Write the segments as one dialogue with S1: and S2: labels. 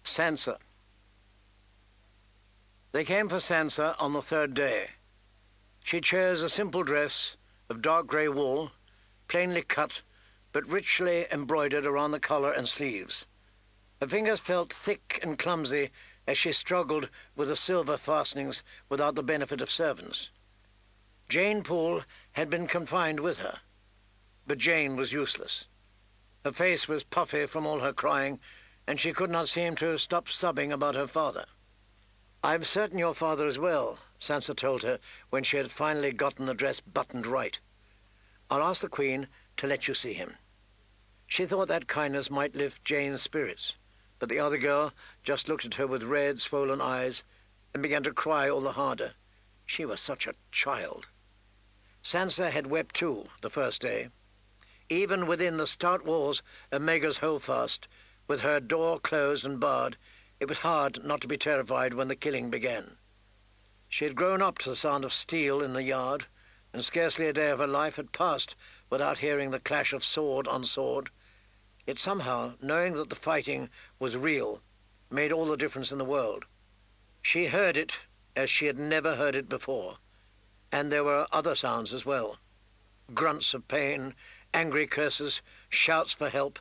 S1: Sansa. They came for Sansa on the third day. She chose a simple dress of dark grey wool, plainly cut, but richly embroidered around the collar and sleeves. Her fingers felt thick and clumsy as she struggled with the silver fastenings without the benefit of servants. Jane Poole had been confined with her, but Jane was useless. Her face was puffy from all her crying, and she could not seem to stop sobbing about her father. "I'm certain your father is well," Sansa told her when she had finally gotten the dress buttoned right. "I'll ask the Queen to let you see him." She thought that kindness might lift Jane's spirits, but the other girl just looked at her with red, swollen eyes and began to cry all the harder. She was such a child. Sansa had wept too the first day. Even within the stout walls of Maegor's Holdfast, with her door closed and barred, it was hard not to be terrified when the killing began. She had grown up to the sound of steel in the yard, and scarcely a day of her life had passed without hearing the clash of sword on sword. Yet somehow, knowing that the fighting was real, made all the difference in the world. She heard it as she had never heard it before, and there were other sounds as well. Grunts of pain, angry curses, shouts for help,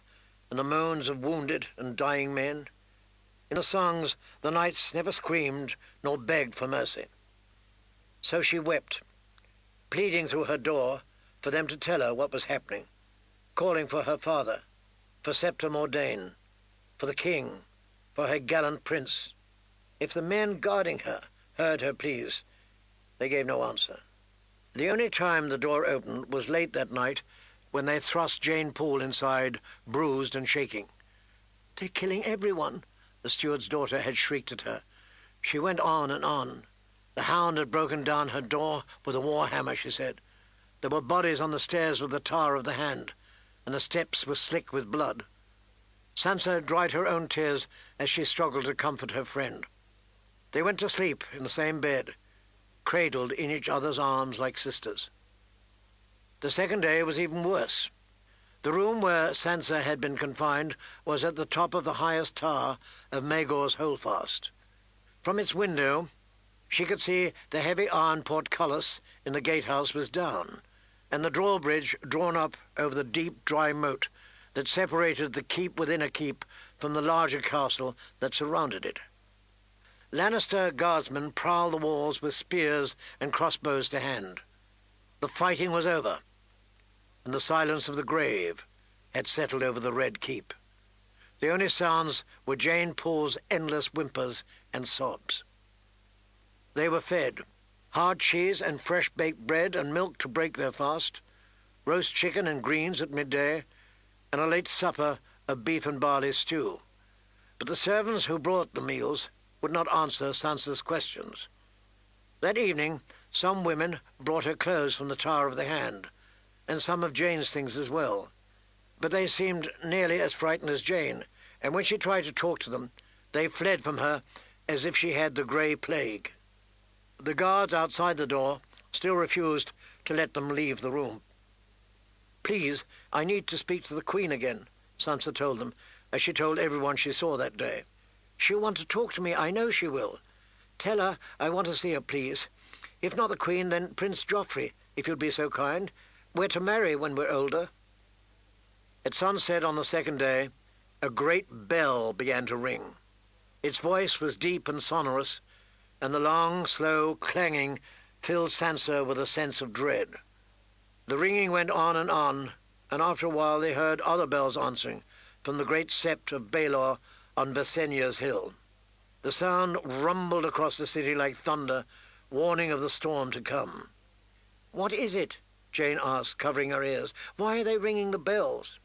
S1: and the moans of wounded and dying men. In the songs, the knights never screamed nor begged for mercy. So she wept, pleading through her door for them to tell her what was happening, calling for her father, for Septa Mordane, for the king, for her gallant prince. If the men guarding her heard her pleas, they gave no answer. The only time the door opened was late that night, when they thrust Jane Poole inside, bruised and shaking. "They're killing everyone," the steward's daughter had shrieked at her. She went on and on. The hound had broken down her door with a war hammer, she said. There were bodies on the stairs with the tar of the hand, and the steps were slick with blood. Sansa dried her own tears as she struggled to comfort her friend. They went to sleep in the same bed, cradled in each other's arms like sisters. The second day was even worse. The room where Sansa had been confined was at the top of the highest tower of Maegor's Holdfast. From its window, she could see the heavy iron portcullis in the gatehouse was down, and the drawbridge drawn up over the deep, dry moat that separated the keep within a keep from the larger castle that surrounded it. Lannister guardsmen prowled the walls with spears and crossbows to hand. The fighting was over, and the silence of the grave had settled over the Red Keep. The only sounds were Jane Poole's endless whimpers and sobs. They were fed hard cheese and fresh-baked bread and milk to break their fast, roast chicken and greens at midday, and a late supper of beef and barley stew. But the servants who brought the meals would not answer Sansa's questions. That evening, some women brought her clothes from the Tower of the Hand, and some of Jane's things as well. But they seemed nearly as frightened as Jane, and when she tried to talk to them, they fled from her as if she had the grey plague. The guards outside the door still refused to let them leave the room. "Please, I need to speak to the Queen again," Sansa told them, as she told everyone she saw that day. "She'll want to talk to me, I know she will. Tell her I want to see her, please. If not the Queen, then Prince Joffrey, if you'll be so kind. We're to marry when we're older." At sunset on the second day, a great bell began to ring. Its voice was deep and sonorous, and the long, slow clanging filled Sansa with a sense of dread. The ringing went on, and after a while they heard other bells answering from the great sept of Baelor on Visenya's hill. The sound rumbled across the city like thunder, warning of the storm to come. "What is it?" Jane asked, covering her ears. "Why are they ringing the bells?"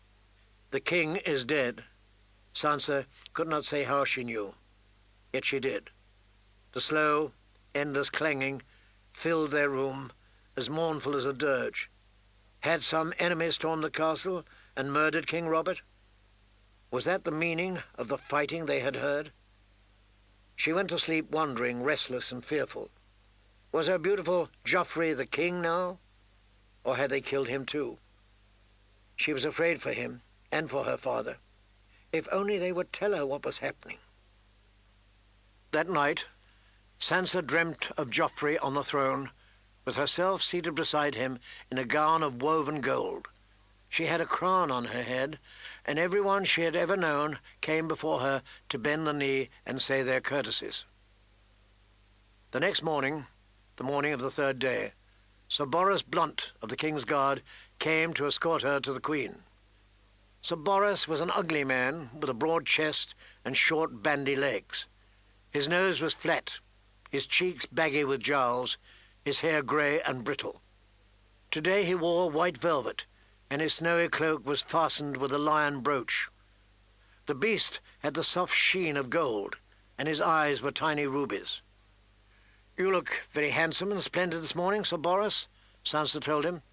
S1: "The king is dead." Sansa could not say how she knew, yet she did. The slow, endless clanging filled their room, as mournful as a dirge. Had some enemy stormed the castle and murdered King Robert? Was that the meaning of the fighting they had heard? She went to sleep wondering, restless and fearful. Was her beautiful Joffrey the king now? Or had they killed him too? She was afraid for him and for her father. If only they would tell her what was happening. That night, Sansa dreamt of Joffrey on the throne, with herself seated beside him in a gown of woven gold. She had a crown on her head, and everyone she had ever known came before her to bend the knee and say their courtesies. The next morning, the morning of the third day, Sir Boros Blunt of the King's Guard came to escort her to the Queen. Sir Boros was an ugly man with a broad chest and short bandy legs. His nose was flat, his cheeks baggy with jowls, his hair grey and brittle. Today he wore white velvet, and his snowy cloak was fastened with a lion brooch. The beast had the soft sheen of gold, and his eyes were tiny rubies. "You look very handsome and splendid this morning, Sir Boros," Sansa told him.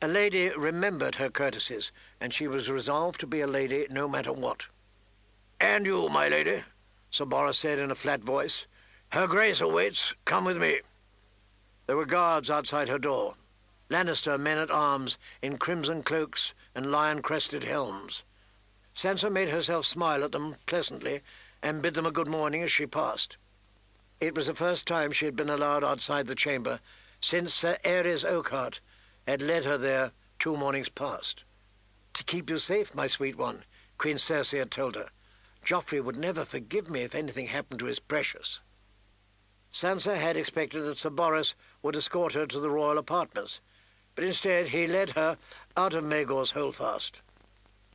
S1: A lady remembered her courtesies, and she was resolved to be a lady no matter what. "And you, my lady," Sir Boros said in a flat voice. "Her Grace awaits. Come with me." There were guards outside her door, Lannister men-at-arms in crimson cloaks and lion-crested helms. Sansa made herself smile at them pleasantly and bid them a good morning as she passed. It was the first time she had been allowed outside the chamber since Sir Aerys Oakheart had led her there 2 mornings past. "To keep you safe, my sweet one," Queen Cersei had told her. "Joffrey would never forgive me if anything happened to his precious." Sansa had expected that Sir Boros would escort her to the royal apartments, but instead he led her out of Maegor's Holdfast.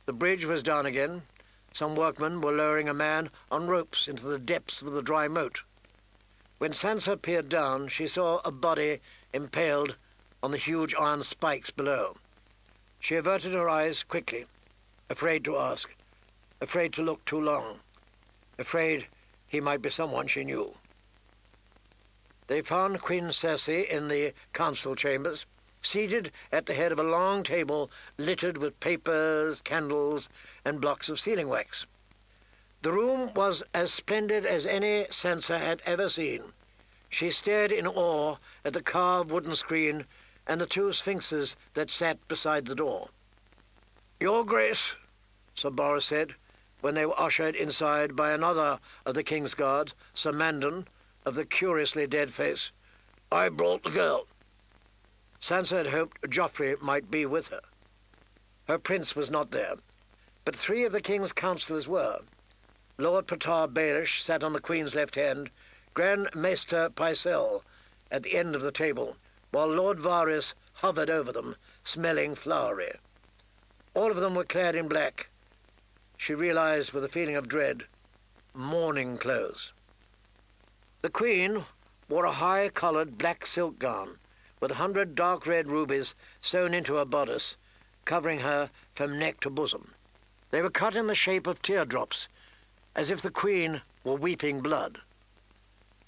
S1: The bridge was down again. Some workmen were lowering a man on ropes into the depths of the dry moat. When Sansa peered down, she saw a body impaled on the huge iron spikes below. She averted her eyes quickly, afraid to ask, afraid to look too long, afraid he might be someone she knew. They found Queen Cersei in the council chambers, seated at the head of a long table littered with papers, candles, and blocks of sealing wax. The room was as splendid as any Sansa had ever seen. She stared in awe at the carved wooden screen and the 2 sphinxes that sat beside the door. "Your Grace," Sir Boros said, when they were ushered inside by another of the King's Guard, Sir Mandon, of the curiously dead face, "I brought the girl." Sansa had hoped Joffrey might be with her. Her prince was not there, but 3 of the king's councillors were. Lord Patar Baelish sat on the Queen's left hand, Grand Maester Pycelle at the end of the table, while Lord Varys hovered over them, smelling flowery. All of them were clad in black. She realized with a feeling of dread, mourning clothes. The Queen wore a high-collared black silk gown with 100 dark red rubies sewn into her bodice, covering her from neck to bosom. They were cut in the shape of teardrops, as if the Queen were weeping blood.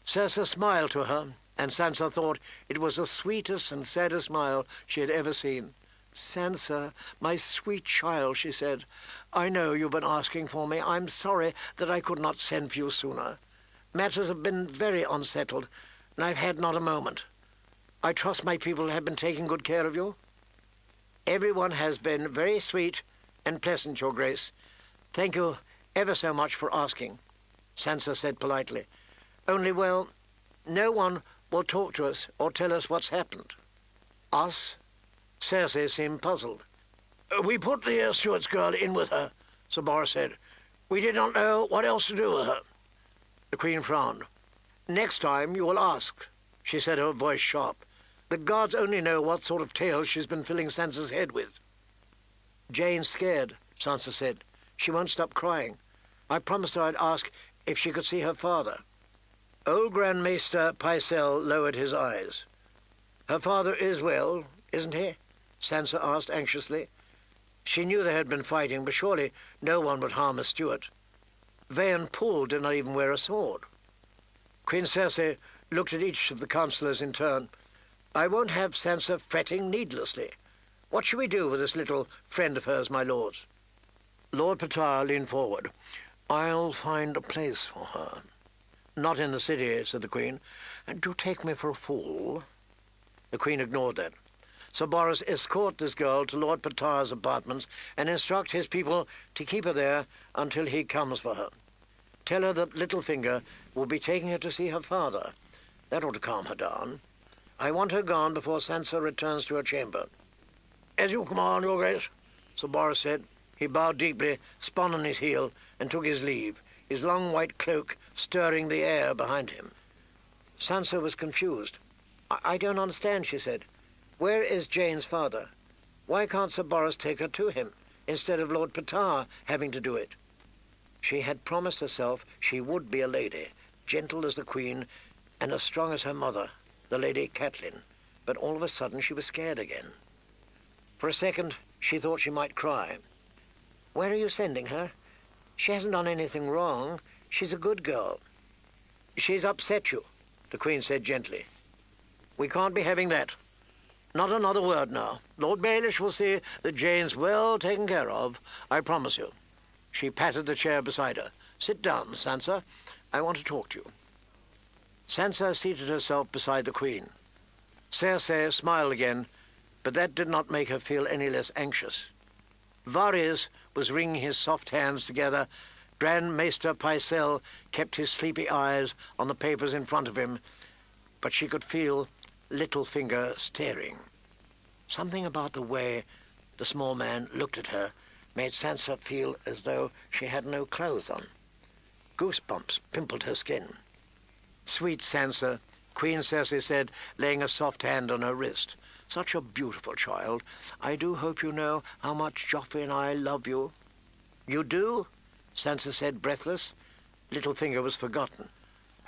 S1: Cersei smiled to her, and Sansa thought it was the sweetest and saddest smile she had ever seen. "Sansa, my sweet child," she said, "I know you've been asking for me. I'm sorry that I could not send for you sooner. Matters have been very unsettled, and I've had not a moment. I trust my people have been taking good care of you?" "Everyone has been very sweet and pleasant, Your Grace. Thank you ever so much for asking," Sansa said politely. "Only, well, no one will talk to us or tell us what's happened." "Us?" Cersei seemed puzzled. "We put the steward's girl in with her," Sir Boros said. "We did not know what else to do with her." The Queen frowned. "Next time you will ask," she said, her voice sharp. "The gods only know what sort of tales she's been filling Sansa's head with." "Jane's scared," Sansa said. "She won't stop crying. I promised her I'd ask if she could see her father." Old Grand Maester Pycelle lowered his eyes. "Her father is well, isn't he?" Sansa asked anxiously. She knew they had been fighting, but surely no one would harm a steward. Vayan Poole did not even wear a sword. Queen Cersei looked at each of the councillors in turn. "I won't have Sansa fretting needlessly. What shall we do with this little friend of hers, my lords?" Lord Patar leaned forward. "I'll find a place for her." "Not in the city," said the Queen. "And do take me for a fool?" The Queen ignored that. "Sir Boros, escort this girl to Lord Patar's apartments and instruct his people to keep her there until he comes for her. Tell her that Littlefinger will be taking her to see her father. That ought to calm her down. I want her gone before Sansa returns to her chamber." "As you command, Your Grace," Sir Boris said. He bowed deeply, spun on his heel, and took his leave, his long white cloak stirring the air behind him. Sansa was confused. I don't understand," she said. "Where is Jane's father? Why can't Sir Boris take her to him, instead of Lord Petard having to do it?" She had promised herself she would be a lady, gentle as the Queen, and as strong as her mother, the Lady Catelyn. But all of a sudden she was scared again. For a second she thought she might cry. "Where are you sending her? She hasn't done anything wrong. She's a good girl." "She's upset you," the Queen said gently. "We can't be having that. Not another word now. Lord Baelish will see that Jane's well taken care of, I promise you." She patted the chair beside her. "Sit down, Sansa. I want to talk to you." Sansa seated herself beside the Queen. Cersei smiled again, but that did not make her feel any less anxious. Varys was wringing his soft hands together. Grand Maester Pycelle kept his sleepy eyes on the papers in front of him, but she could feel Littlefinger staring. Something about the way the small man looked at her made Sansa feel as though she had no clothes on. Goosebumps pimpled her skin. "Sweet Sansa," Queen Cersei said, laying a soft hand on her wrist. "Such a beautiful child. I do hope you know how much Joffrey and I love you." "You do?" Sansa said, breathless. Littlefinger was forgotten.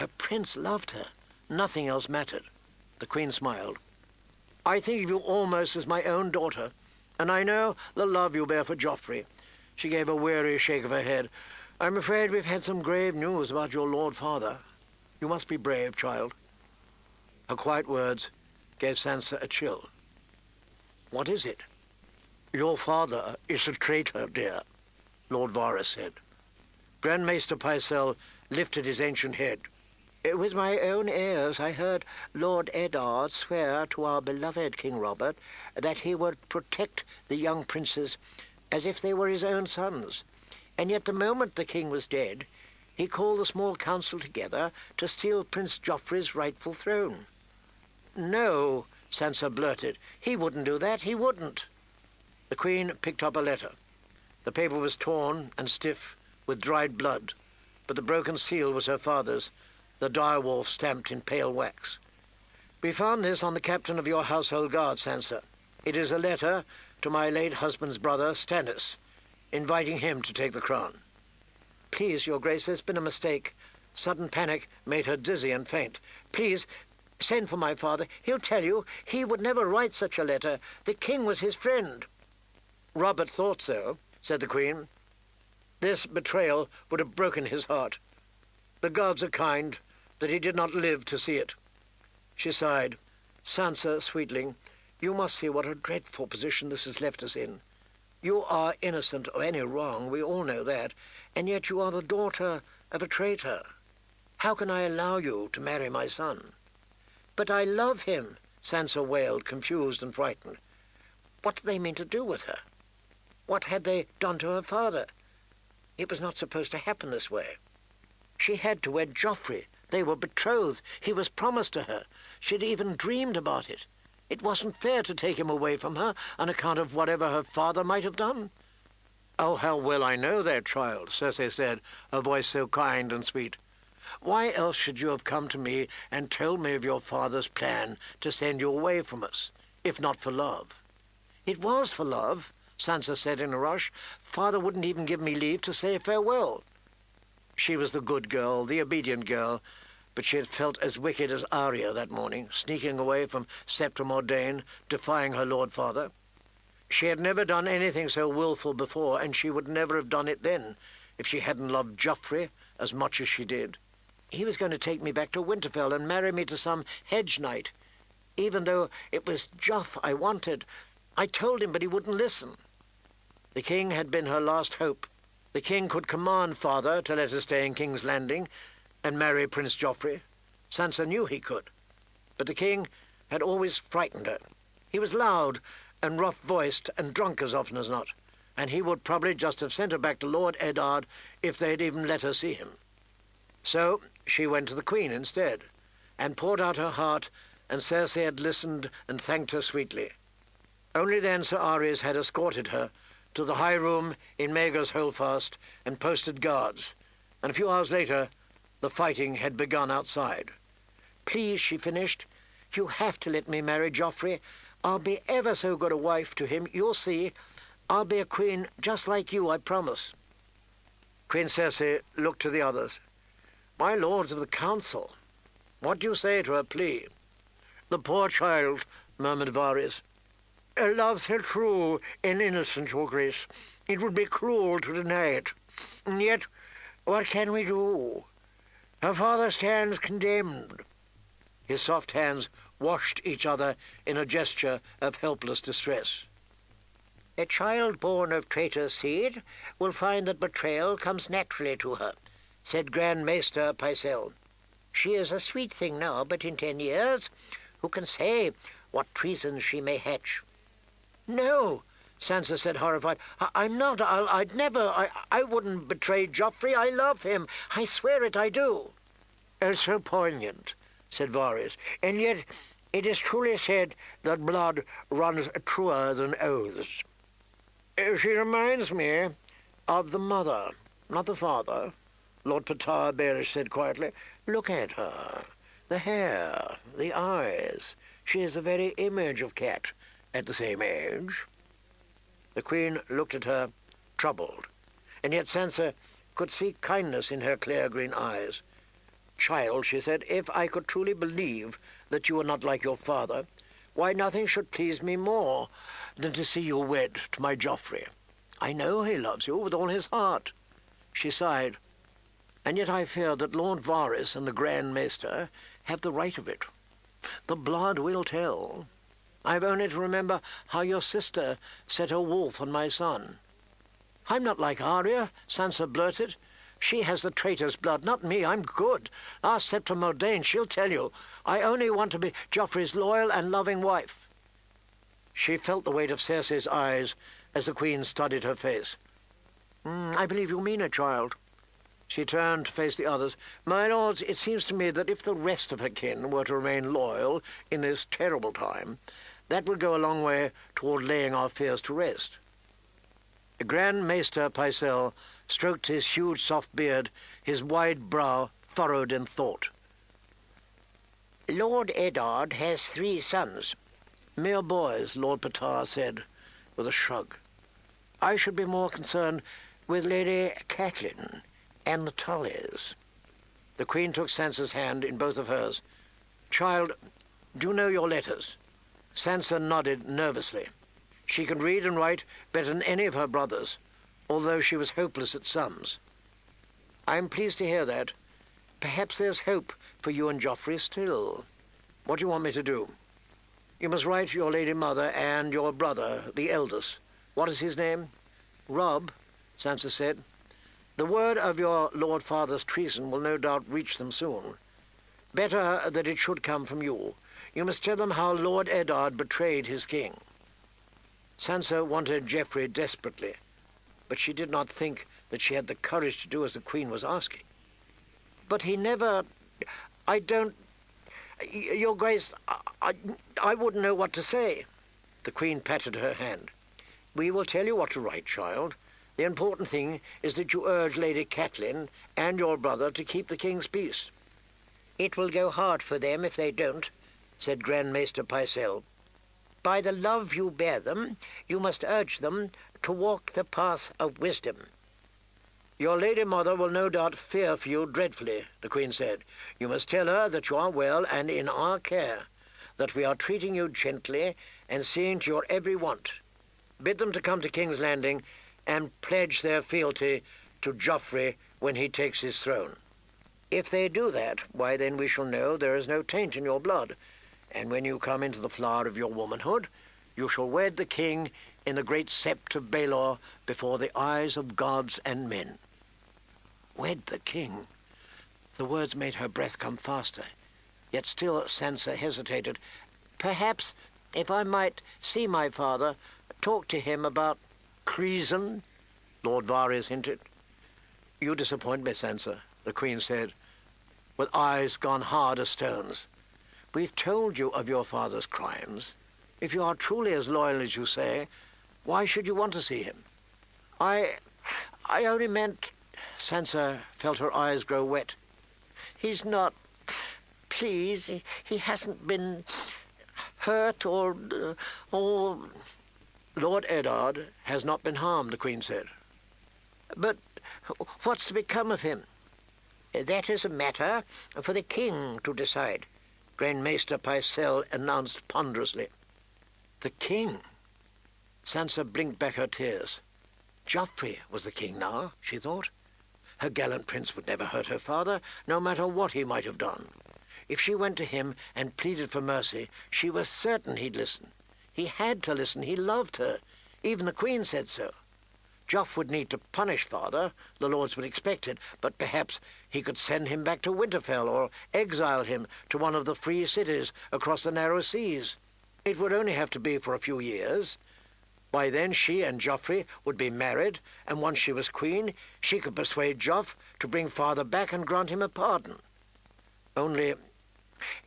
S1: Her prince loved her. Nothing else mattered. The Queen smiled. "I think of you almost as my own daughter, and I know the love you bear for Joffrey." She gave a weary shake of her head. "I'm afraid we've had some grave news about your Lord Father. You must be brave, child." Her quiet words gave Sansa a chill. "What is it?" "Your father is a traitor, dear," Lord Varys said. Grand Maester Pycelle lifted his ancient head. "With my own ears I heard Lord Eddard swear to our beloved King Robert that he would protect the young princes as if they were his own sons. And yet the moment the king was dead, he called the small council together to steal Prince Joffrey's rightful throne." "No," Sansa blurted. "He wouldn't do that. He wouldn't." The Queen picked up a letter. The paper was torn and stiff with dried blood, but the broken seal was her father's, the direwolf stamped in pale wax. "We found this on the captain of your household guard, Sansa. It is a letter to my late husband's brother, Stannis, inviting him to take the crown." "Please, Your Grace, there's been a mistake." Sudden panic made her dizzy and faint. "Please, send for my father. He'll tell you. He would never write such a letter. The king was his friend." "Robert thought so," said the Queen. "This betrayal would have broken his heart. The gods are kind that he did not live to see it." She sighed. "Sansa, sweetling, you must see what a dreadful position this has left us in. You are innocent of any wrong, we all know that, and yet you are the daughter of a traitor. How can I allow you to marry my son?" "But I love him," Sansa wailed, confused and frightened. What did they mean to do with her? What had they done to her father? It was not supposed to happen this way. She had to wed Joffrey. They were betrothed. He was promised to her. She'd even dreamed about it. It wasn't fair to take him away from her on account of whatever her father might have done. "Oh, how well I know that, child," Cersei said, her voice so kind and sweet. "Why else should you have come to me and told me of your father's plan to send you away from us, if not for love?" "It was for love," Sansa said in a rush. "Father wouldn't even give me leave to say farewell." She was the good girl, the obedient girl, but she had felt as wicked as Arya that morning, sneaking away from Septa Mordane, defying her Lord Father. She had never done anything so willful before, and she would never have done it then, if she hadn't loved Joffrey as much as she did. He was going to take me back to Winterfell and marry me to some hedge knight, even though it was Joff I wanted. I told him, but he wouldn't listen. The king had been her last hope. The king could command father to let her stay in King's Landing and marry Prince Joffrey. Sansa knew he could. But the king had always frightened her. He was loud and rough-voiced and drunk as often as not, and he would probably just have sent her back to Lord Eddard if they'd even let her see him. So she went to the queen instead, and poured out her heart, and Circe had listened and thanked her sweetly. Only then Sir Ares had escorted her to the high room in Mega's holdfast and posted guards, and a few hours later the fighting had begun outside. "Please," she finished, "you have to let me marry Joffrey. I'll be ever so good a wife to him. You'll see. I'll be a queen just like you, I promise." Queen Circe looked to the others. "My lords of the council, what do you say to her plea?" "The poor child," murmured Varys, "loves her true and innocent, your grace. It would be cruel to deny it. And yet, what can we do? Her father stands condemned." His soft hands washed each other in a gesture of helpless distress. "A child born of traitor's seed will find that betrayal comes naturally to her," said Grand Maester Pycelle. "She is a sweet thing now, but in 10 years, who can say what treason she may hatch?" "No," Sansa said, horrified. I'm not. I'd never. I wouldn't betray Joffrey. I love him. I swear it, I do." "It's so poignant," said Varys. "And yet it is truly said that blood runs truer than oaths. She reminds me of the mother, not the father," Lord Patar Baelish said quietly. "Look at her. The hair, the eyes. She is the very image of Cat at the same age." The Queen looked at her, troubled, and yet Sansa could see kindness in her clear green eyes. "Child," she said, "if I could truly believe that you were not like your father, why, nothing should please me more than to see you wed to my Joffrey. I know he loves you with all his heart." She sighed. "And yet I fear that Lord Varys and the Grand Maester have the right of it. The blood will tell. I've only to remember how your sister set her wolf on my son." "I'm not like Arya," Sansa blurted. "She has the traitor's blood, not me. I'm good. Ask Septa Mordane, she'll tell you. I only want to be Joffrey's loyal and loving wife." She felt the weight of Cersei's eyes as the Queen studied her face. "I believe you mean it, child." She turned to face the others. "My lords, it seems to me that if the rest of her kin were to remain loyal in this terrible time, that would go a long way toward laying our fears to rest." The Grand Maester Pycelle stroked his huge soft beard, his wide brow furrowed in thought. "Lord Eddard has 3 sons. "Mere boys," Lord Patar said, with a shrug. "I should be more concerned with Lady Catelyn and the Tullys." The Queen took Sansa's hand in both of hers. "Child, do you know your letters?" Sansa nodded nervously. She could read and write better than any of her brothers, although she was hopeless at sums. "I'm pleased to hear that. Perhaps there's hope for you and Joffrey still. What do you want me to do?" "You must write to your lady mother and your brother, the eldest. What is his name?" "Robb," Sansa said. "The word of your Lord Father's treason will no doubt reach them soon. Better that it should come from you. You must tell them how Lord Eddard betrayed his king." Sansa wanted Joffrey desperately, but she did not think that she had the courage to do as the Queen was asking. "But he never... I don't... Your Grace, I wouldn't know what to say." The Queen patted her hand. "We will tell you what to write, child. The important thing is that you urge Lady Catelyn and your brother to keep the king's peace." "It will go hard for them if they don't," said Grand Maester Pycelle. "By the love you bear them, you must urge them to walk the path of wisdom." "Your lady mother will no doubt fear for you dreadfully," the Queen said. "You must tell her that you are well and in our care, that we are treating you gently and seeing to your every want. Bid them to come to King's Landing and pledge their fealty to Joffrey when he takes his throne. If they do that, why then we shall know there is no taint in your blood, and when you come into the flower of your womanhood, you shall wed the king in the great sept of Baelor before the eyes of gods and men." Wed the king? The words made her breath come faster, yet still Sansa hesitated. "Perhaps, if I might see my father, talk to him about—" "Treason?" Lord Varys hinted. "You disappoint me, Sansa," the Queen said. with eyes gone hard as stones. "We've told you of your father's crimes. If you are truly as loyal as you say, why should you want to see him?" I only meant..." Sansa felt her eyes grow wet. "He's not... Please, he hasn't been hurt or... "Lord Eddard has not been harmed," the Queen said. "But what's to become of him?" "That is a matter for the king to decide," Grand Maester Pycelle announced ponderously. The king? Sansa blinked back her tears. Joffrey was the king now, she thought. Her gallant prince would never hurt her father, no matter what he might have done. If she went to him and pleaded for mercy, she was certain he'd listen. He had to listen. He loved her. Even the Queen said so. Joff would need to punish father, the lords would expect it, but perhaps he could send him back to Winterfell or exile him to one of the free cities across the narrow seas. It would only have to be for a few years. By then she and Joffrey would be married, and once she was queen, she could persuade Joff to bring father back and grant him a pardon. Only,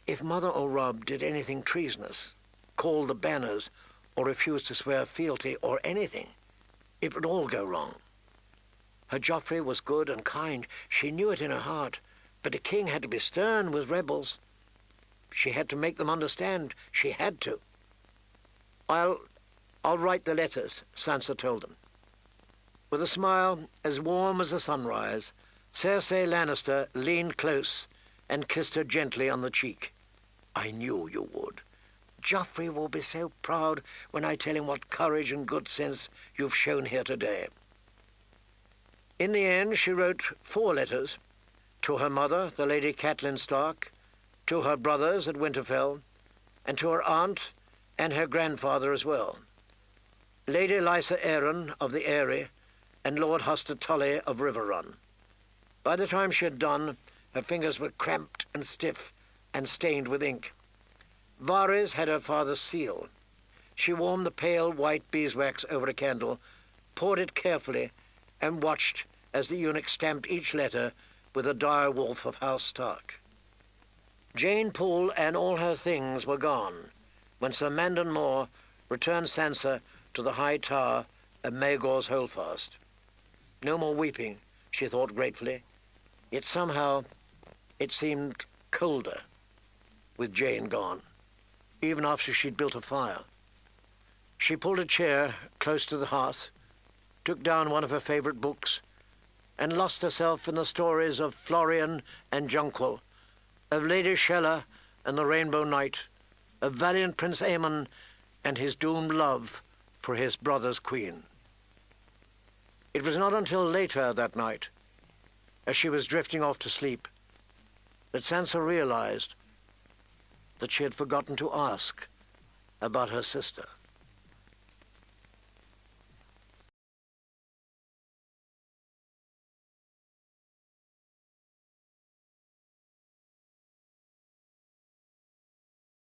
S1: if Mother O'Robb did anything treasonous, called the banners, or refused to swear fealty or anything, it would all go wrong. Her Joffrey was good and kind. She knew it in her heart. But the king had to be stern with rebels. She had to make them understand. She had to. I'll write the letters," Sansa told them. With a smile as warm as the sunrise, Cersei Lannister leaned close and kissed her gently on the cheek. "I knew you would. Joffrey will be so proud when I tell him what courage and good sense you've shown here today." In the end, she wrote 4 letters, to her mother, the Lady Catelyn Stark, to her brothers at Winterfell, and to her aunt and her grandfather as well, Lady Lysa Arryn of the Eyrie and Lord Hoster Tully of Riverrun. By the time she had done, her fingers were cramped and stiff and stained with ink. Varys had her father's seal. She warmed the pale white beeswax over a candle, poured it carefully, and watched as the eunuch stamped each letter with a dire wolf of House Stark. Jane Poole and all her things were gone when Sir Mandon Moore returned Sansa to the high tower of Maegor's Holdfast. No more weeping, she thought gratefully, yet somehow it seemed colder with Jane gone, even after she'd built a fire. She pulled a chair close to the hearth, took down one of her favorite books, and lost herself in the stories of Florian and Jonquil, of Lady Shella and the Rainbow Knight, of valiant Prince Aemon and his doomed love for his brother's queen. It was not until later that night, as she was drifting off to sleep, that Sansa realized that she had forgotten to ask about her sister.